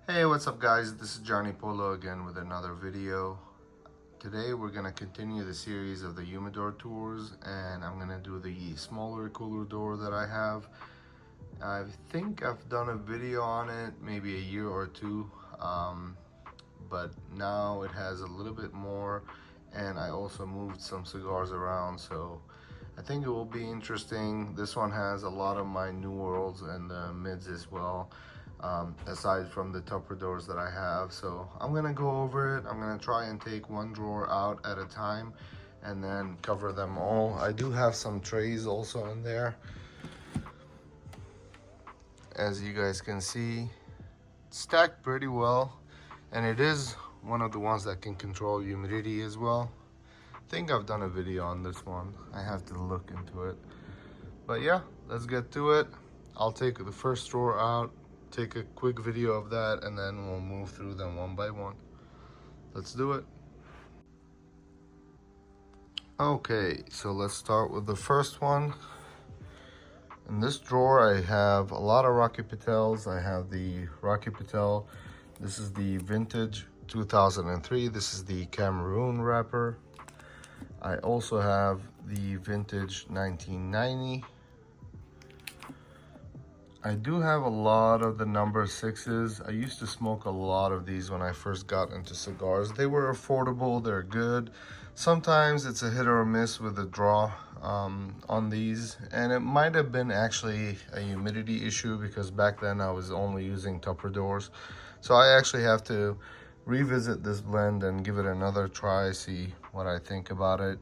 Hey, what's up guys? This is Johnny Polo again with another video. Today we're gonna continue the series of the Humidor tours, and I'm gonna do the smaller cooler door that I have. I think I've done a video on it maybe a year or two, but now it has a little bit more, and I also moved some cigars around, so I think it will be interesting. This one has a lot of my New Worlds and the mids as well, aside from the tougher doors that I have. So I'm gonna go over it. I'm gonna try and take one drawer out at a time and then cover them all. I do have some trays also in there. As you guys can see, stacked pretty well, and it is one of the ones that can control humidity as well. I think I've done a video on this one. I have to look into it. But yeah, let's get to it. I'll take the first drawer out, take a quick video of that, and then we'll move through them one by one. Let's do it. Okay, so let's start with the first one. In this drawer, I have a lot of Rocky Patels. I have the Rocky Patel. This is the vintage 2003. This is the Cameroon wrapper. I also have the vintage 1990. I do have a lot of the number 6s. I used to smoke a lot of these when I first got into cigars. They were affordable, they're good. Sometimes it's a hit or a miss with the draw on these. And it might have been actually a humidity issue because back then I was only using tougher doors. So I actually have to revisit this blend and give it another try, see what I think about it.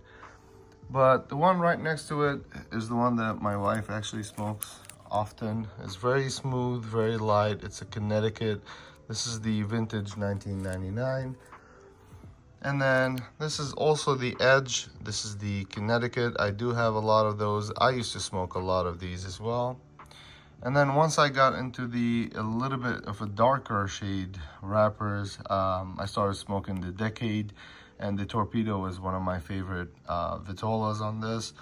But the one right next to it is the one that my wife actually smokes often. It's very smooth, very light. It's a Connecticut. This is the vintage 1999. And then this is also the Edge. This is the Connecticut. I do have a lot of those. I used to smoke a lot of these as well. And then once I got into a little bit of a darker shade wrappers, I started smoking the Decade, and the Torpedo is one of my favorite Vitolas on this.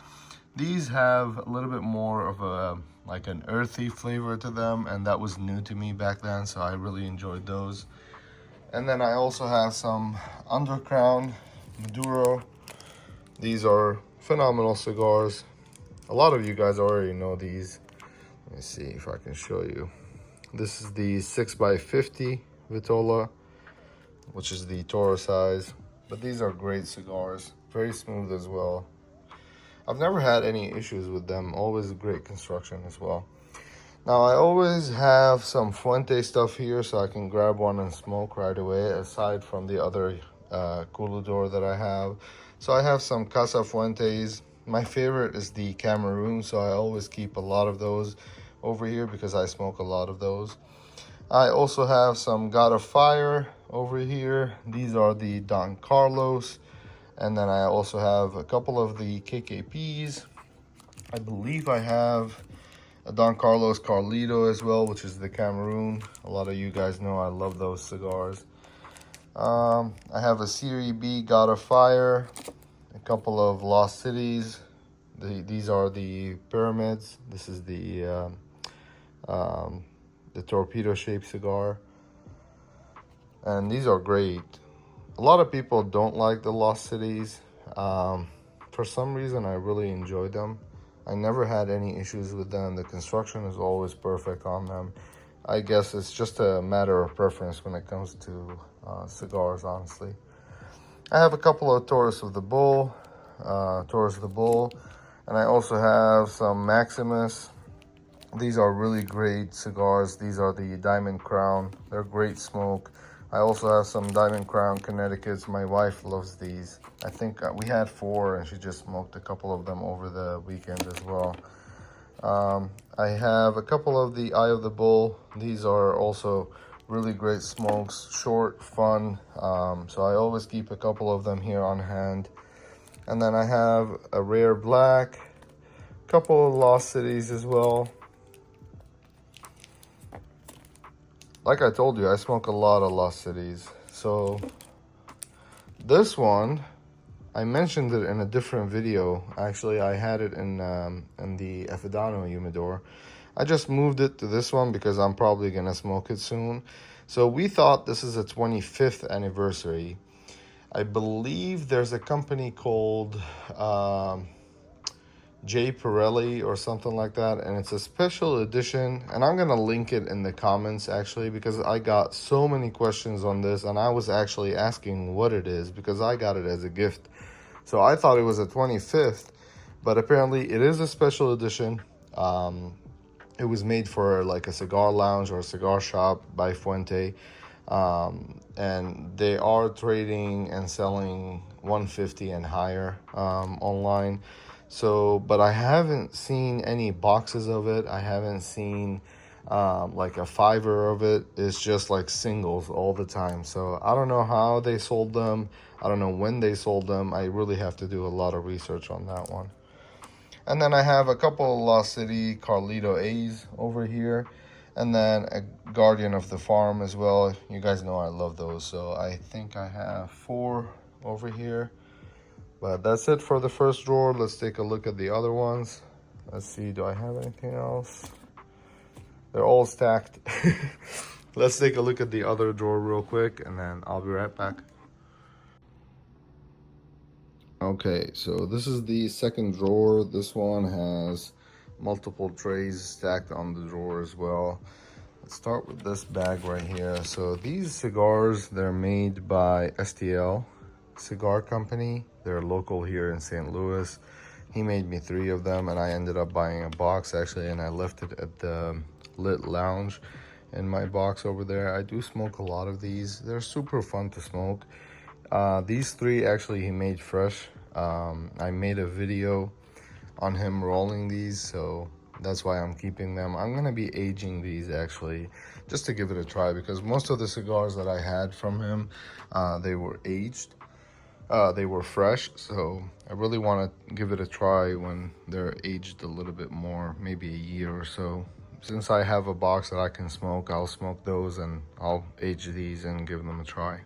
These have a little bit more of like an earthy flavor to them, and that was new to me back then, so I really enjoyed those. And then I also have some Undercrown Maduro. These are phenomenal cigars. A lot of you guys already know these. Let me see if I can show you. This is the 6x50 Vitola, which is the Toro size. But these are great cigars, very smooth as well. I've never had any issues with them, always great construction as well. Now I always have some Fuente stuff here so I can grab one and smoke right away, aside from the other Humidor that I have. So I have some Casa Fuentes. My favorite is the Cameroon, so I always keep a lot of those over here because I smoke a lot of those. I also have some God of Fire over here. These are the Don Carlos. And then I also have a couple of the KKPs. I believe I have a Don Carlos Carlito as well, which is the Cameroon. A lot of you guys know I love those cigars. I have a Serie B God of Fire, a couple of Lost Cities. These are the Pyramids. This is the torpedo-shaped cigar. And these are great. A lot of people don't like the Lost Cities. For some reason, I really enjoy them. I never had any issues with them. The construction is always perfect on them. I guess it's just a matter of preference when it comes to cigars, honestly. I have a couple of Taurus of the Bull, and I also have some Maximus. These are really great cigars. These are the Diamond Crown. They're great smoke. I also have some Diamond Crown Connecticut's. My wife loves these. I think we had 4 and she just smoked a couple of them over the weekend as well. I have a couple of the Eye of the Bull. These are also really great smokes, short, fun. So I always keep a couple of them here on hand. And then I have a Rare Black, a couple of Lost Cities as well. Like I told you, I smoke a lot of Lost Cities. So this one, I mentioned it in a different video. Actually, I had it in the Affidano Humidor. I just moved it to this one because I'm probably gonna smoke it soon. So we thought this is a 25th anniversary. I believe there's a company called J. Pirelli or something like that, and it's a special edition, and I'm gonna link it in the comments actually, because I got so many questions on this, and I was actually asking what it is because I got it as a gift. So I thought it was a 25th, but apparently it is a special edition. It was made for like a cigar lounge or a cigar shop by Fuente, and they are trading and selling 150 and higher online. So, but I haven't seen any boxes of it. I haven't seen like a fiver of it. It's just like singles all the time. So I don't know how they sold them. I don't know when they sold them. I really have to do a lot of research on that one. And then I have a couple of Lost City Carlito A's over here. And then a Guardian of the Farm as well. You guys know I love those. So I think I have 4 over here. But that's it for the first drawer. Let's take a look at the other ones. Let's see, do I have anything else? They're all stacked. Let's take a look at the other drawer real quick, and then I'll be right back. Okay, so this is the second drawer. This one has multiple trays stacked on the drawer as well. Let's start with this bag right here. So these cigars, they're made by STL Cigar Company. They're local here in St. Louis. He made me 3 of them, and I ended up buying a box actually, and I left it at the Lit Lounge in my box over there. I do smoke a lot of these. They're super fun to smoke. These 3 actually he made fresh. I made a video on him rolling these, so that's why I'm keeping them. I'm gonna be aging these actually, just to give it a try, because most of the cigars that I had from him, they were aged. They were fresh, so I really want to give it a try when they're aged a little bit more, maybe a year or so. Since I have a box that I can smoke, I'll smoke those and I'll age these and give them a try.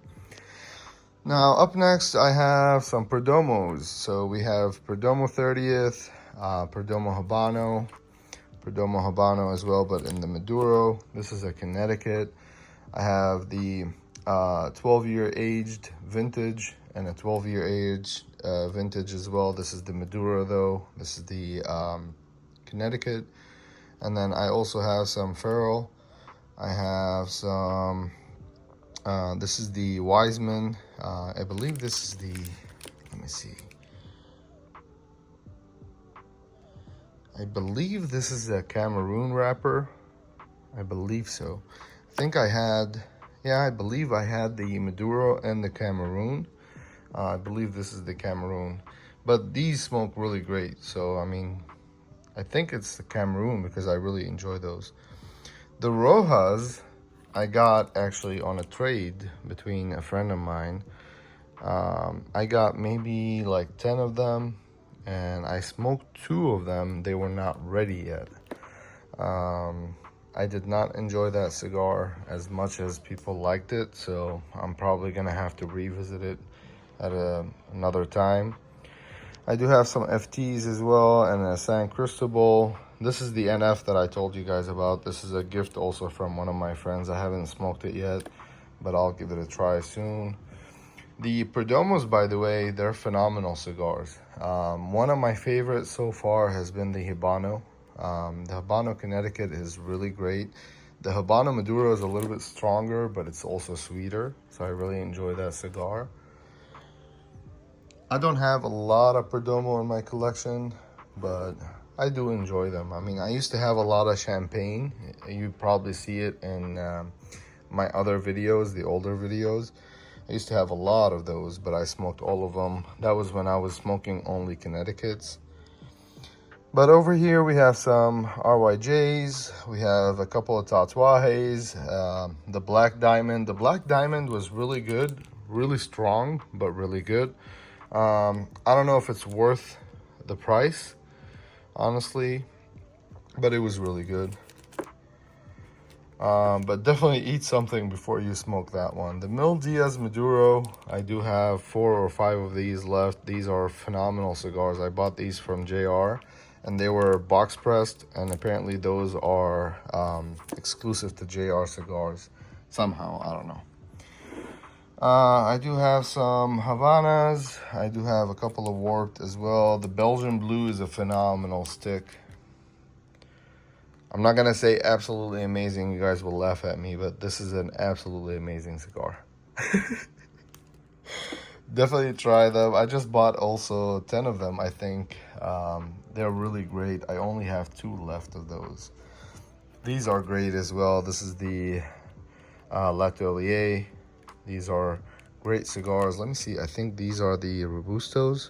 Now up next I have some Perdomos. So we have Perdomo 30th, Perdomo Habano as well, but in the Maduro. This is a Connecticut. I have the 12-year aged vintage and a 12-year aged vintage as well. This is the Maduro though. This is the Connecticut. And then I also have some Feral. I have some, this is the Wiseman. I believe this is the, let me see. I believe this is a Cameroon wrapper. I believe so. I think I had, yeah, I believe I had the Maduro and the Cameroon. I believe this is the Cameroon. But these smoke really great. So, I mean, I think it's the Cameroon because I really enjoy those. The Rojas, I got actually on a trade between a friend of mine. I got maybe like 10 of them, and I smoked 2 of them. They were not ready yet. I did not enjoy that cigar as much as people liked it, so I'm probably gonna have to revisit it at another time. I do have some FTs as well and a San Cristobal. This is the NF that I told you guys about. This is a gift also from one of my friends. I haven't smoked it yet, but I'll give it a try soon. The Perdomos, by the way, they're phenomenal cigars. One of my favorites so far has been the Habano. The Habano Connecticut is really great. The Habano Maduro is a little bit stronger, but it's also sweeter, so I really enjoy that cigar. I don't have a lot of Perdomo in my collection, but I do enjoy them. I mean, I used to have a lot of champagne. You probably see it in my other videos, the older videos. I used to have a lot of those, but I smoked all of them. That was when I was smoking only Connecticut's. But over here we have some RYJs. We have a couple of Tatuajes. The Black Diamond. The Black Diamond was really good, really strong, but really good. I don't know if it's worth the price, honestly, but it was really good. But definitely eat something before you smoke that one. The Mil Diaz Maduro, I do have 4 or 5 of these left. These are phenomenal cigars. I bought these from JR, and they were box pressed, and apparently those are exclusive to JR cigars somehow. I don't know. I do have some Havanas. I do have a couple of warped as well. The Belgian Blue is a phenomenal stick. I'm not going to say absolutely amazing. You guys will laugh at me, but this is an absolutely amazing cigar. Definitely try them. I just bought also 10 of them, I think. They're really great. I only have 2 left of those. These are great as well. This is the L'Atelier. These are great cigars. Let me see. I think these are the Robustos.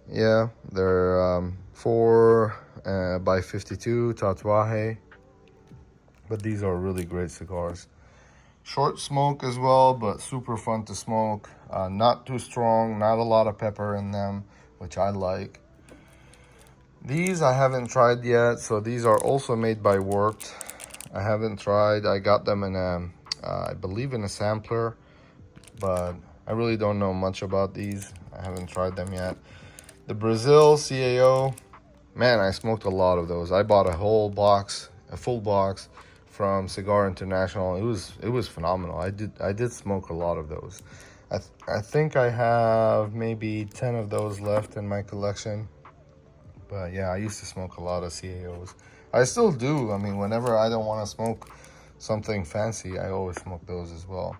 Yeah, they're 4 by 52 Tatuaje. But these are really great cigars. Short smoke as well, but super fun to smoke. Not too strong, not a lot of pepper in them, which I like. These I haven't tried yet, so these are also made by Warped. I haven't tried. I got them in a, I believe in a sampler, but I really don't know much about these. I haven't tried them yet. The Brazil CAO, man, I smoked a lot of those. I bought a whole box, a full box from Cigar International. It was phenomenal. I did smoke a lot of those. I think I have maybe 10 of those left in my collection. But yeah, I used to smoke a lot of CAOs. I still do. I mean, whenever I don't want to smoke something fancy, I always smoke those as well.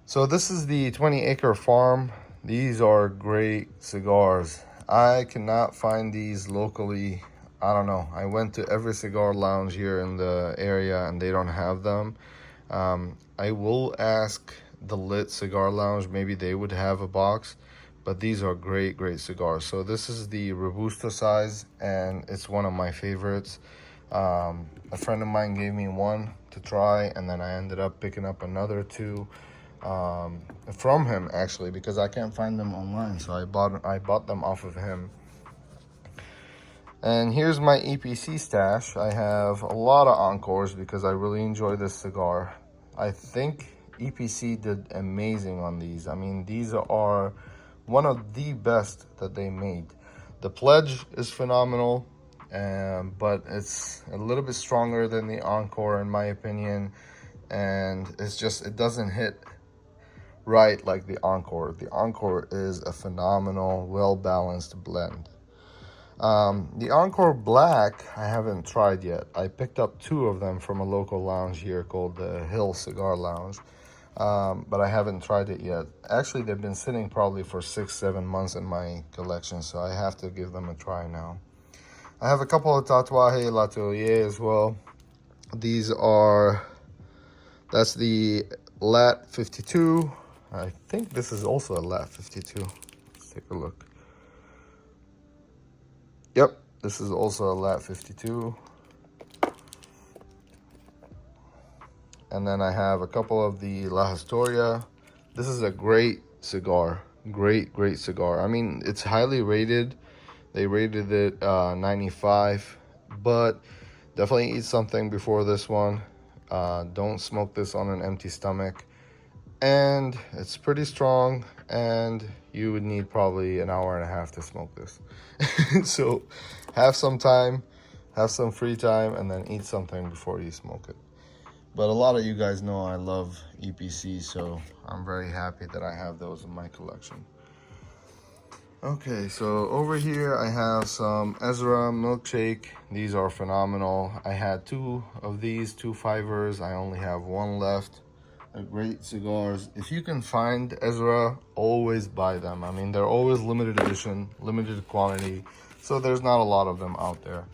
So this is the 20 Acre Farm. These are great cigars. I cannot find these locally. I don't know. I went to every cigar lounge here in the area and they don't have them. I will ask the Lit Cigar Lounge. Maybe they would have a box. But these are great, great cigars. So this is the Robusto size, and it's one of my favorites. A friend of mine gave me one to try, and then I ended up picking up another 2 from him, actually, because I can't find them online. So I bought them off of him. And here's my EPC stash. I have a lot of Encores because I really enjoy this cigar. I think EPC did amazing on these. I mean, these are one of the best that they made. The Pledge is phenomenal, but it's a little bit stronger than the Encore in my opinion, and it doesn't hit right like the Encore. The Encore is a phenomenal, well-balanced blend. The Encore Black I haven't tried yet. I picked up 2 of them from a local lounge here called the Hill Cigar Lounge. But I haven't tried it yet. Actually, they've been sitting probably for 6-7 months in my collection, so I have to give them a try now. I have a couple of Tatuaje L'Atelier as well. That's the Lat 52. I think this is also a Lat 52. Let's take a look. Yep, this is also a Lat 52. And then I have a couple of the La Historia. This is a great cigar. Great, great cigar. I mean, it's highly rated. They rated it 95. But definitely eat something before this one. Don't smoke this on an empty stomach. And it's pretty strong. And you would need probably an hour and a half to smoke this. So have some time. Have some free time. And then eat something before you smoke it. But a lot of you guys know I love EPC, so I'm very happy that I have those in my collection. Okay, so over here I have some Ezra Milkshake. These are phenomenal. I had 2 of these, 2 5ers. I only have 1 left. They're great cigars. If you can find Ezra, always buy them. I mean, they're always limited edition, limited quantity, so there's not a lot of them out there.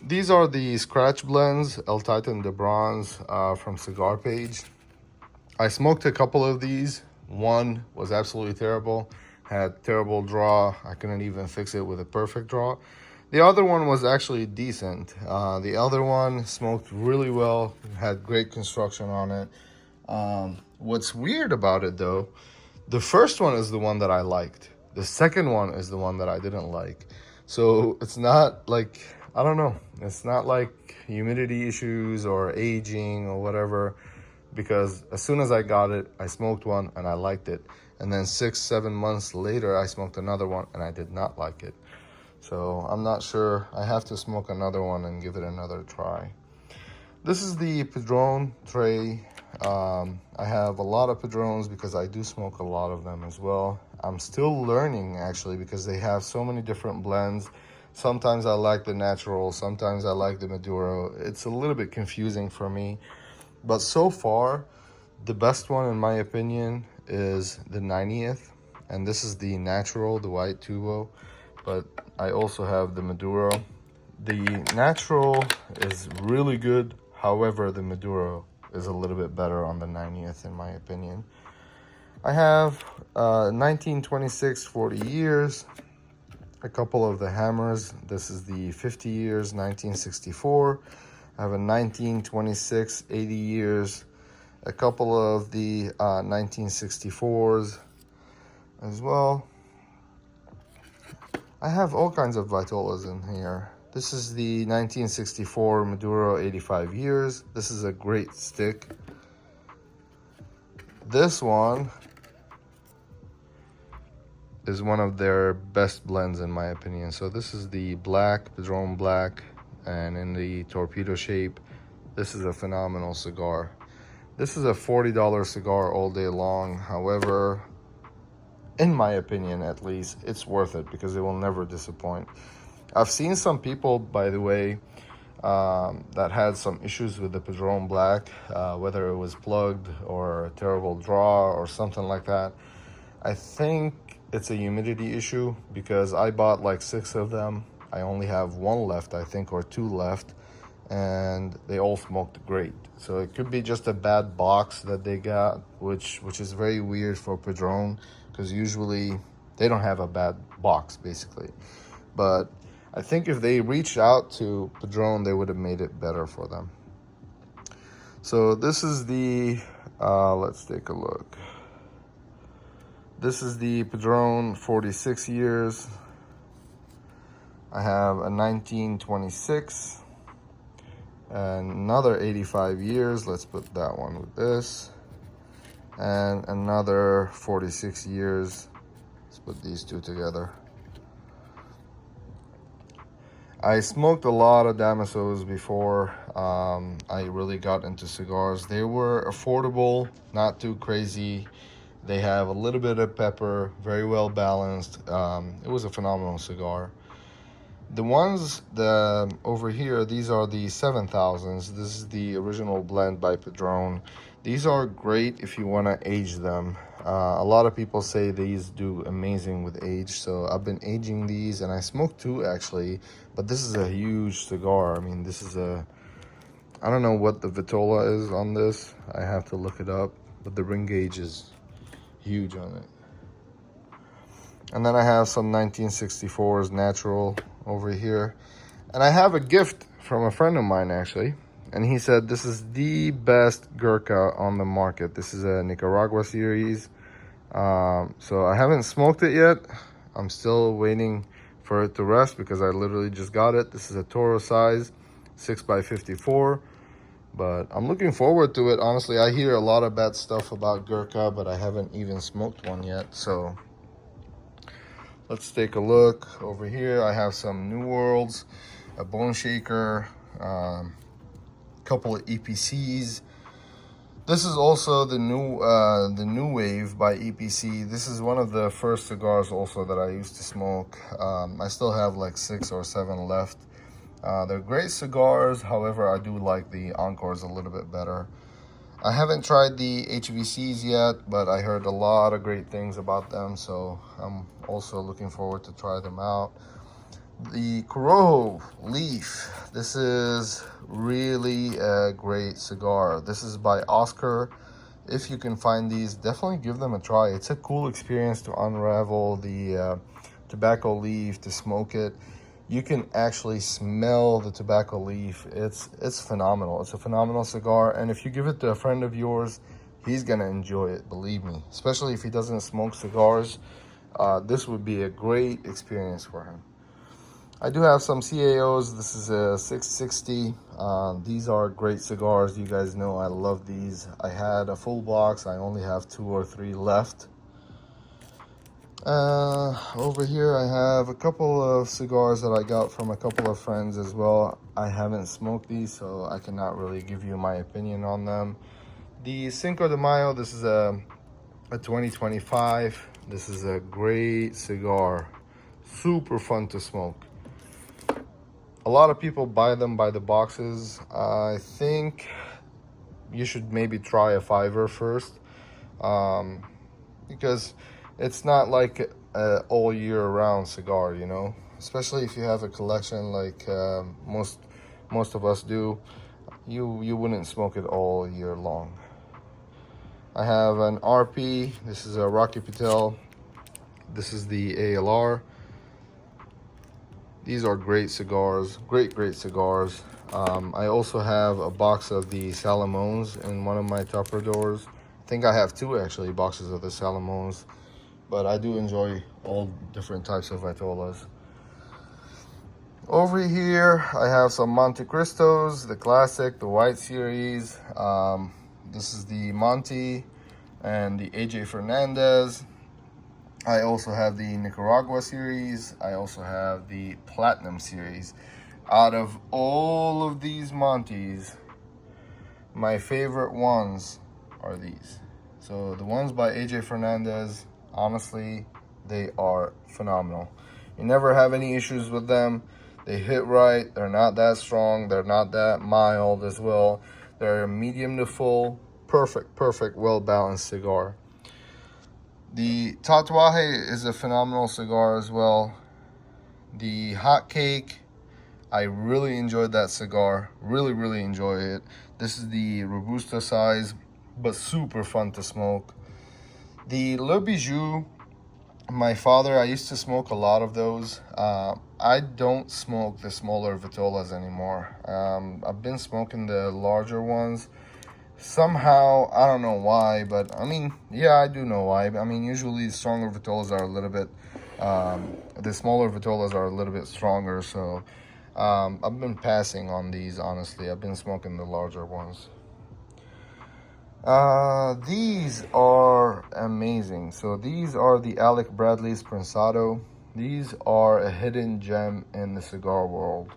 These are the scratch blends, El Titan de Bronze from Cigar Page. I smoked a couple of these. One was absolutely terrible, had terrible draw. I couldn't even fix it with a perfect draw. The other one was actually decent. The other one smoked really well, had great construction on it. What's weird about it though, the first one is the one that I liked. The second one is the one that I didn't like. So it's not like, I don't know. It's not like humidity issues or aging or whatever, because as soon as I got it, I smoked one and I liked it. And then 6-7 months later, I smoked another one and I did not like it. So I'm not sure. I have to smoke another one and give it another try. This is the Padrón tray. I have a lot of Padrones because I do smoke a lot of them as well. I'm still learning actually because they have so many different blends. Sometimes I like the natural, sometimes I like the Maduro. It's a little bit confusing for me. But so far, the best one in my opinion is the 90th. And this is the natural, the white tubo. But I also have the Maduro. The natural is really good. However, the Maduro is a little bit better on the 90th in my opinion. I have 1926 40 years, a couple of the hammers. This is the 50 years 1964. I have a 1926 80 years, a couple of the 1964s as well. I have all kinds of Vitolas in here. This is the 1964 Maduro 85 years. This is a great stick. This one is one of their best blends in my opinion. So this is the black, Padrón black, and in the torpedo shape. This is a phenomenal cigar. This is a $40 cigar all day long. However, in my opinion at least, it's worth it because it will never disappoint. I've seen some people, by the way, that had some issues with the Padrón Black, whether it was plugged or a terrible draw or something like that. I think it's a humidity issue because I bought like 6 of them. I only have 1 left, I think, or 2 left, and they all smoked great. So it could be just a bad box that they got, which is very weird for Padrón because usually they don't have a bad box, basically. But I think if they reached out to Padrón, they would have made it better for them. So this is the, let's take a look. This is the Padrón 46 years. I have a 1926, and another 85 years. Let's put that one with this. And another 46 years. Let's put these two together. I smoked a lot of Damasos before I really got into cigars. They were affordable, not too crazy. They have a little bit of pepper, very well balanced. It was a phenomenal cigar. The ones over here, these are the 7000s. This is the original blend by Padrón. These are great if you want to age them. A lot of people say these do amazing with age, so I've been aging these, and I smoked 2 actually, but this is a huge cigar. I mean, this is I don't know what the Vitola is on this. I have to look it up, but the ring gauge is huge on it. And then I have some 1964s natural over here. And I have a gift from a friend of mine actually. And he said this is the best Gurkha on the market. This is a Nicaragua series. So I haven't smoked it yet. I'm still waiting for it to rest because I literally just got it. This is a Toro size, 6x54. But I'm looking forward to it. Honestly, I hear a lot of bad stuff about Gurkha, but I haven't even smoked one yet. So let's take a look. Over here, I have some New Worlds, a Bone Shaker, couple of EPCs. This is also the new wave by EPC. This is one of the first cigars also that I used to smoke. I still have like 6 or 7 left. They're great cigars. However, I do like the Encores a little bit better. I haven't tried the HVCs yet, but I heard a lot of great things about them, so I'm also looking forward to try them out. The Corojo Leaf. This is really a great cigar. This is by Oscar. If you can find these, definitely give them a try. It's a cool experience to unravel the tobacco leaf, to smoke it. You can actually smell the tobacco leaf. It's phenomenal. It's a phenomenal cigar, and if you give it to a friend of yours, he's gonna enjoy it, believe me. Especially if he doesn't smoke cigars, this would be a great experience for him. I do have some CAOs. This is a 660. These are great cigars. You guys know I love these. I had a full box. I only have 2 or 3 left. Over here I have a couple of cigars that I got from a couple of friends as well. I haven't smoked these, so I cannot really give you my opinion on them. The Cinco de Mayo, this is a 2025. This is a great cigar. Super fun to smoke. A lot of people buy them by the boxes. I think you should maybe try a $5 first, because it's not like a all year round cigar, you know, especially if you have a collection like most of us do. You wouldn't smoke it all year long. I have an RP. This is a Rocky Patel. This is the ALR. These are great cigars, great cigars. I also have a box of the Salamones in one of my tupper doors. I think I have two actually boxes of the Salamones, but I do enjoy all different types of Vitolas. Over here, I have some Monte Cristos, the classic, the white series. This is the Monte and the AJ Fernandez. I also have the Nicaragua series. I also have the Platinum series. Out of all of these Montes, my favorite ones are these. So the ones by AJ Fernandez, honestly, they are phenomenal. You never have any issues with them. They hit right. They're not that strong. They're not that mild as well. They're medium to full. Perfect, well-balanced cigar. The Tatuaje is a phenomenal cigar as well. The Hot Cake, I really enjoyed that cigar. Really enjoy it. This is the Robusto size, but super fun to smoke. The Le Bijou, my father, I used to smoke a lot of those. I don't smoke the smaller Vitolas anymore. I've been smoking the larger ones. Somehow, I don't know why, but I mean, yeah, I do know why. I mean, usually the stronger Vitolas are a little bit, the smaller Vitolas are a little bit stronger. So I've been passing on these, honestly. I've been smoking the larger ones. These are amazing. So these are the Alec Bradley's Prensado. These are a hidden gem in the cigar world.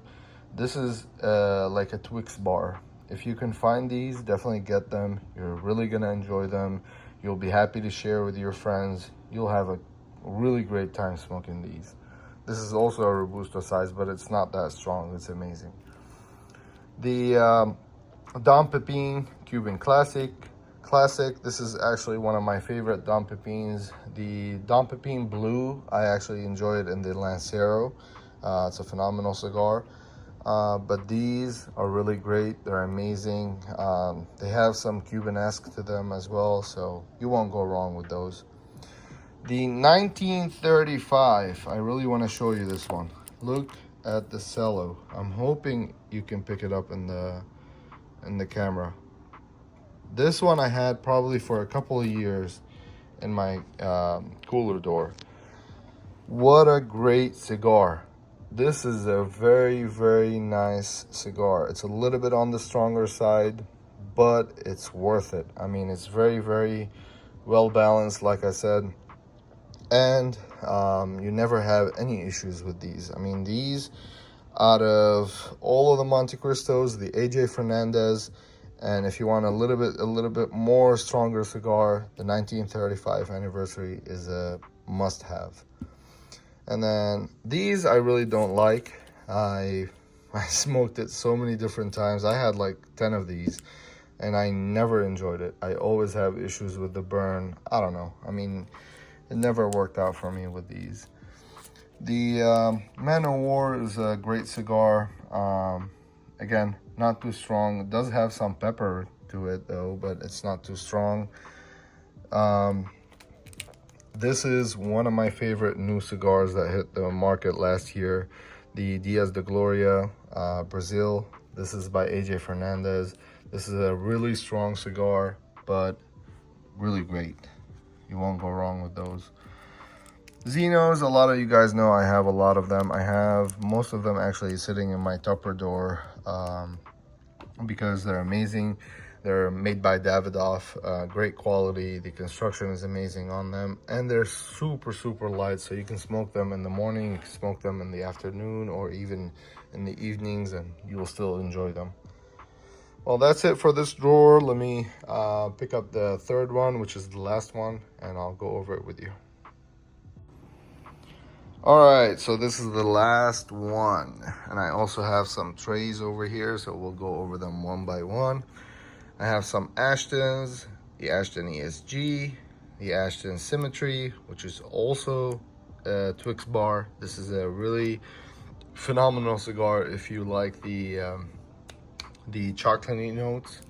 This is like a Twix bar. If you can find these, definitely get them. You're really gonna enjoy them. You'll be happy to share with your friends. You'll have a really great time smoking these. This is also a Robusto size, but it's not that strong. It's amazing. The Dom Pepin Cuban Classic. This is actually one of my favorite Dom Pepins. The Dom Pepin Blue, I actually enjoy it in the Lancero. It's a phenomenal cigar. But these are really great. They're amazing. They have some Cuban-esque to them as well, so you won't go wrong with those. The 1935, I really want to show you this one. Look at the cello. I'm hoping you can pick it up in the camera. This one I had probably for a couple of years in my cooler door. What a great cigar. This is a very nice cigar. It's a little bit on the stronger side, but it's worth it. I mean, it's very well balanced, like I said. And you never have any issues with these. I mean, these, out of all of the Monte Cristos, the AJ Fernandez, and if you want a little bit more stronger cigar, the 1935 anniversary is a must-have. And then these I really don't like. I smoked it so many different times. I had like 10 of these, and I never enjoyed it. I always have issues with the burn. I don't know. I mean, it never worked out for me with these. The Man of War is a great cigar. Again, not too strong. It does have some pepper to it though, but it's not too strong. This is one of my favorite new cigars that hit the market last year. The Dias de Gloria Brazil. This is by AJ Fernandez. This is a really strong cigar, but really great. You won't go wrong with those. Xenos, a lot of you guys know I have a lot of them. I have most of them actually sitting in my tupper door because they're amazing. They're made by Davidoff, great quality. The construction is amazing on them, and they're super, super light. So you can smoke them in the morning, you can smoke them in the afternoon, or even in the evenings, and you will still enjoy them. Well, that's it for this drawer. Let me pick up the third one, which is the last one, and I'll go over it with you. All right, so this is the last one, and I also have some trays over here, so we'll go over them one by one. I have some Ashtons, the Ashton ESG, the Ashton Symmetry, which is also a Twix bar. This is a really phenomenal cigar if you like the chocolatey notes.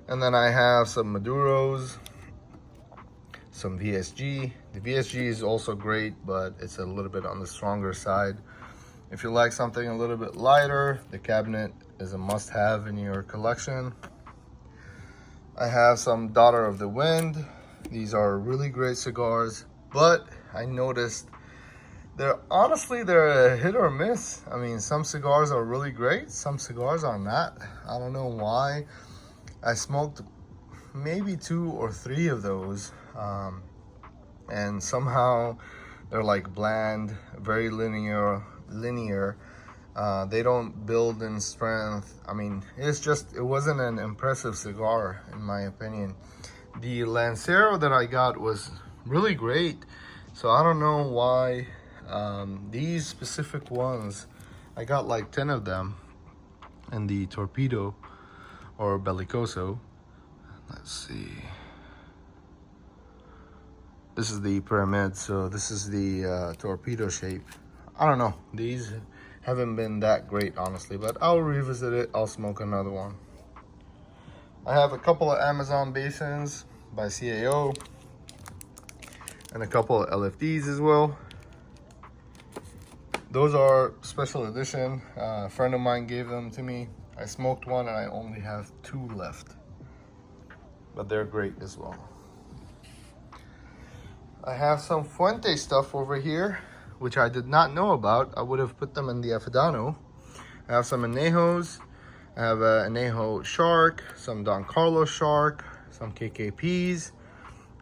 And then I have some Maduros, some VSG. The VSG is also great, but it's a little bit on the stronger side. If you like something a little bit lighter, the cabinet is a must-have in your collection. I have some Daughter of the Wind. These are really great cigars, but I noticed they're a hit or miss. I mean, some cigars are really great, some cigars are not. I don't know why. I smoked maybe 2 or 3 of those, and somehow they're like bland, very linear. They don't build in strength. I mean, it wasn't an impressive cigar in my opinion. The Lancero that I got was really great, so I don't know why these specific ones, I got like 10 of them in the Torpedo or Bellicoso. Let's see, this is the pyramid, so this is the torpedo shape. I don't know, these haven't been that great honestly, but I'll revisit it. I'll smoke another one. I have a couple of Amazon Basins by CAO and a couple of LFDs as well. Those are special edition. A friend of mine gave them to me. I smoked one and I only have 2 left, but they're great as well. I have some Fuente stuff over here, which I did not know about. I would have put them in the Afidano. I have some Anejos. I have an Anejo Shark, some Don Carlos Shark, some KKPs,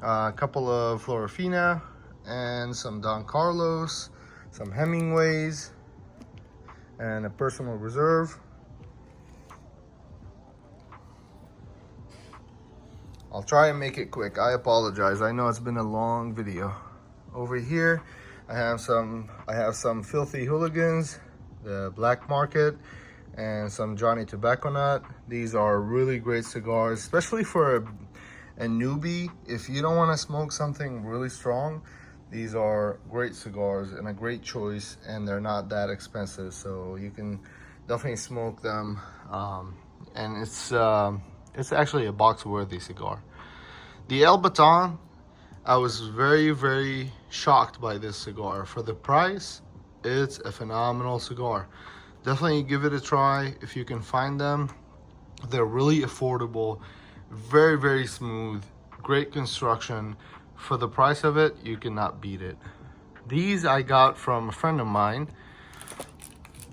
a couple of Florafina, and some Don Carlos, some Hemingways, and a personal reserve. I'll try and make it quick. I apologize. I know it's been a long video. Over here, I have some Filthy Hooligans, the Black Market, and some Johnny Tobacco Nut. These are really great cigars, especially for a newbie. If you don't want to smoke something really strong, these are great cigars and a great choice, and they're not that expensive, so you can definitely smoke them. And it's actually a box-worthy cigar. The El Baton, I was very, very shocked by this cigar. For the price, it's a phenomenal cigar. Definitely give it a try if you can find them. They're really affordable, very, very smooth, great construction. For the price of it, you cannot beat it. These I got from a friend of mine.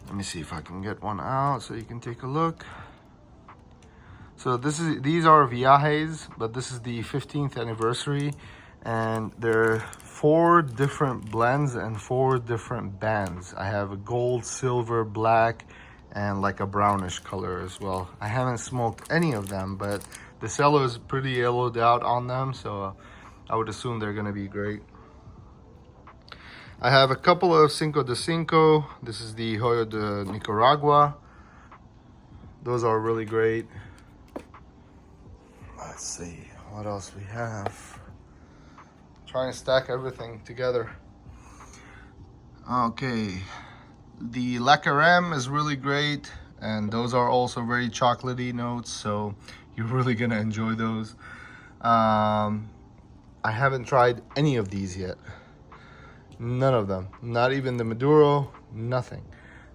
Let me see if I can get one out so you can take a look. So these are Viajes, but this is the 15th anniversary, and there are 4 different blends and 4 different bands. I have a gold, silver, black, and like a brownish color as well. I haven't smoked any of them, but the cello is pretty yellowed out on them, so I would assume they're gonna be great. I have a couple of Cinco de Cinco. This is the Joyo de Nicaragua. Those are really great. Let's see what else we have. Trying to stack everything together. Okay, the La Carême is really great, and those are also very chocolatey notes, so you're really gonna enjoy those. I haven't tried any of these yet. None of them. Not even the Maduro, nothing.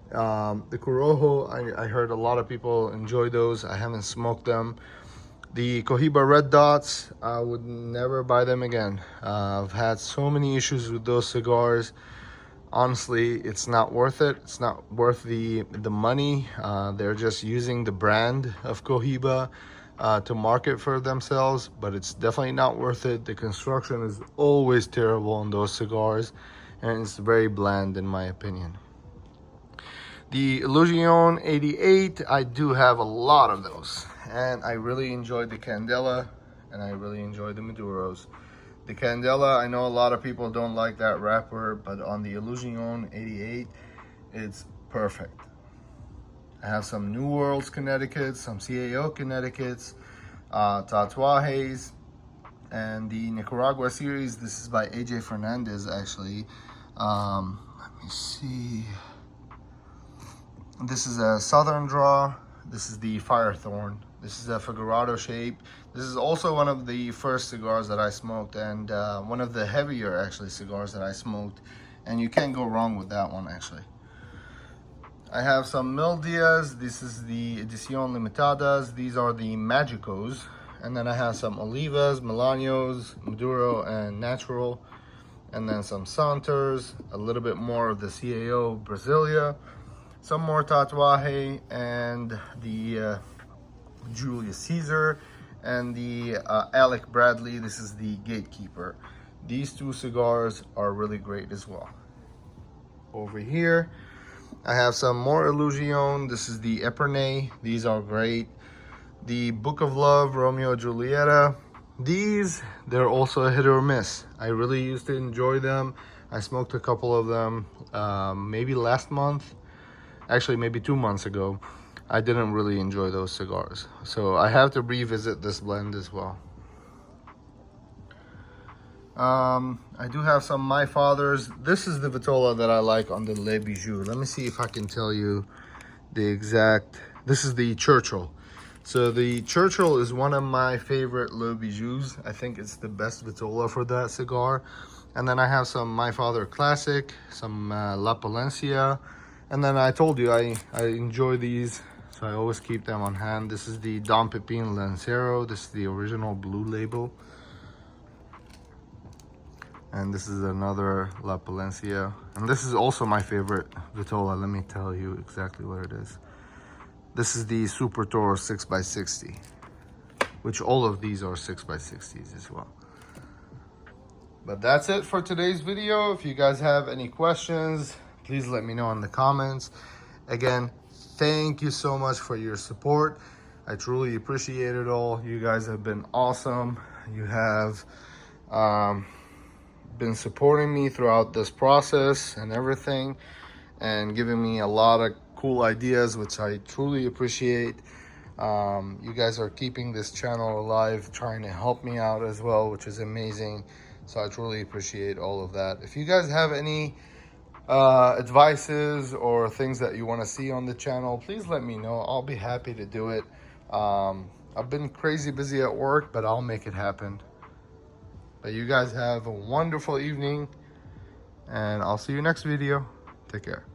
The Corojo, I heard a lot of people enjoy those. I haven't smoked them. The Cohiba Red Dots, I would never buy them again. I've had so many issues with those cigars. Honestly, it's not worth it. It's not worth the money. They're just using the brand of Cohiba to market for themselves, but it's definitely not worth it. The construction is always terrible on those cigars, and it's very bland in my opinion. The Illusion 88, I do have a lot of those, and I really enjoyed the Candela, and I really enjoyed the Maduros. The Candela, I know a lot of people don't like that wrapper, but on the Illusion 88, it's perfect. I have some New Worlds Connecticut's, some CAO Connecticut's, Tatuajes, and the Nicaragua series. This is by AJ Fernandez, actually. Let me see. This is a Southern Draw. This is the Firethorn. This is a Figurado shape. This is also one of the first cigars that I smoked, and one of the heavier, actually, cigars that I smoked. And you can't go wrong with that one, actually. I have some Mil Diaz. This is the Edición Limitadas. These are the Magicos. And then I have some Olivas, Milanos, Maduro, and Natural. And then some Santers, a little bit more of the CAO Brasilia, some more Tatuaje, and the Julius Caesar, and the Alec Bradley. This is the Gatekeeper. These two cigars are really great as well. Over here, I have some more Illusion. This is the Epernay. These are great. The Book of Love, Romeo Julieta. These, they're also a hit or miss. I really used to enjoy them. I smoked a couple of them maybe last month. Actually, maybe 2 months ago. I didn't really enjoy those cigars. So I have to revisit this blend as well. I do have some My Father's. This is the Vitola that I like on the Le Bijou. Let me see if I can tell you the exact. This is the Churchill. So the Churchill is one of my favorite Le Bijous. I think it's the best Vitola for that cigar. And then I have some My Father Classic, some La Palencia. And then I told you I enjoy these, so I always keep them on hand. This is the Dom Pepin Lancero. This is the original blue label. And this is another La Palencia. And this is also my favorite Vitola. Let me tell you exactly what it is. This is the Super Toro 6x60, which all of these are 6x60s as well. But that's it for today's video. If you guys have any questions, please let me know in the comments. Again, thank you so much for your support. I truly appreciate it all. You guys have been awesome. You have been supporting me throughout this process and everything, and giving me a lot of cool ideas, which I truly appreciate. You guys are keeping this channel alive, trying to help me out as well, which is amazing. So I truly appreciate all of that. If you guys have any advices or things that you want to see on the channel, please let me know. I'll be happy to do it. I've been crazy busy at work, but I'll make it happen. But you guys have a wonderful evening, and I'll see you next video. Take care.